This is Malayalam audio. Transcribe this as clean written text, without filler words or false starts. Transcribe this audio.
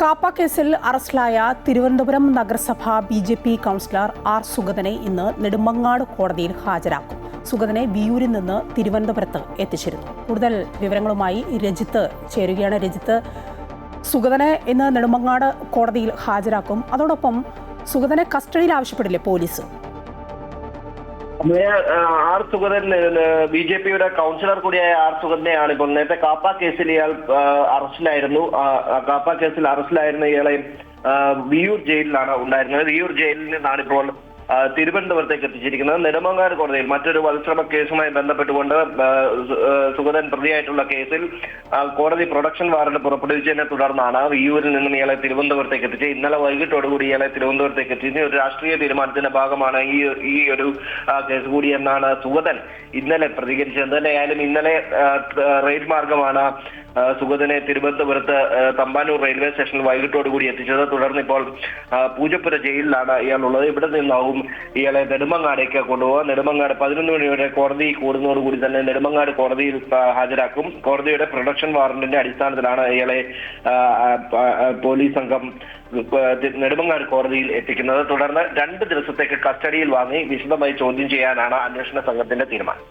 കാപ്പ കേസിൽ അറസ്റ്റിലായ തിരുവനന്തപുരം നഗരസഭ ബി.ജെ.പി. Councillor R. സുഗതനെ ഇന്ന് നെടുമങ്ങാട് കോടതിയിൽ ഹാജരാക്കും. സുഗതനെ വിയൂരിൽ നിന്ന് തിരുവനന്തപുരത്ത് എത്തിച്ചിരുന്നു. കൂടുതൽ വിവരങ്ങളുമായി രജിത്ത് ചേരുകയാണ്. രജിത്ത്, സുഗതനെ ഇന്ന് നെടുമങ്ങാട് കോടതിയിൽ ഹാജരാക്കും. അതോടൊപ്പം സുഗതനെ കസ്റ്റഡിയിൽ ആവശ്യപ്പെടില്ലേ പോലീസ്? ആർ സുഗതൻ ബി.ജെ.പിയുടെ കൗൺസിലർ കൂടിയായ ആർ സുഗതനെയാണ് ഇപ്പോൾ നേരത്തെ കാപ്പ കേസിൽ ഇയാൾ അറസ്റ്റിലായിരുന്നു. കാപ്പ കേസിൽ അറസ്റ്റിലായിരുന്ന ഇയാളെ വിയൂർ ജയിലിലാണ് ഉണ്ടായിരുന്നത്. വിയൂർ ജയിലിൽ നിന്നാണ് ഇപ്പോൾ തിരുവനന്തപുരത്തേക്ക് എത്തിച്ചിരിക്കുന്നത്. നെടുമങ്ങാട് കോടതിയിൽ മറ്റൊരു വധശ്രമ കേസുമായി ബന്ധപ്പെട്ടുകൊണ്ട് സുഗതൻ പ്രതിയായിട്ടുള്ള കേസിൽ കോടതി പ്രൊഡക്ഷൻ വാറന്റ് പുറപ്പെടുവിച്ചതിനെ തുടർന്നാണ് വിയൂരിൽ നിന്നും ഇയാളെ തിരുവനന്തപുരത്തേക്ക് എത്തിച്ചത്. ഇന്നലെ വൈകിട്ടോടുകൂടി ഇയാളെ തിരുവനന്തപുരത്തേക്ക് എത്തിച്ചത് ഒരു രാഷ്ട്രീയ തീരുമാനത്തിന്റെ ഭാഗമാണ് ഈ ഒരു കേസ് കൂടി എന്നാണ് സുഗതൻ ഇന്നലെ പ്രതികരിച്ചത്. എന്തായാലും ഇന്നലെ റെയിൽ മാർഗമാണ് സുഗതനെ തിരുവനന്തപുരത്ത് തമ്പാനൂർ റെയിൽവേ സ്റ്റേഷനിൽ വൈകിട്ടോടുകൂടി എത്തിച്ചത്. തുടർന്ന് ഇപ്പോൾ പൂജപ്പുര ജയിലിലാണ് ഇയാളുള്ളത്. ഇവിടെ നിന്നാവും ഇയാളെ നെടുമങ്ങാടേക്ക് കൊണ്ടുപോകുക. നെടുമങ്ങാട് 11 മണിയോടെ കോടതി കൂടുന്നതോടുകൂടി തന്നെ നെടുമങ്ങാട് കോടതിയിൽ ഹാജരാക്കും. കോടതിയുടെ പ്രൊഡക്ഷൻ വാറന്റിന്റെ അടിസ്ഥാനത്തിലാണ് ഇയാളെ പോലീസ് സംഘം നെടുമങ്ങാട് കോടതിയിൽ എത്തിക്കുന്നത്. തുടർന്ന് 2 ദിവസത്തേക്ക് കസ്റ്റഡിയിൽ വാങ്ങി വിശദമായി ചോദ്യം ചെയ്യാനാണ് അന്വേഷണ സംഘത്തിന്റെ തീരുമാനം.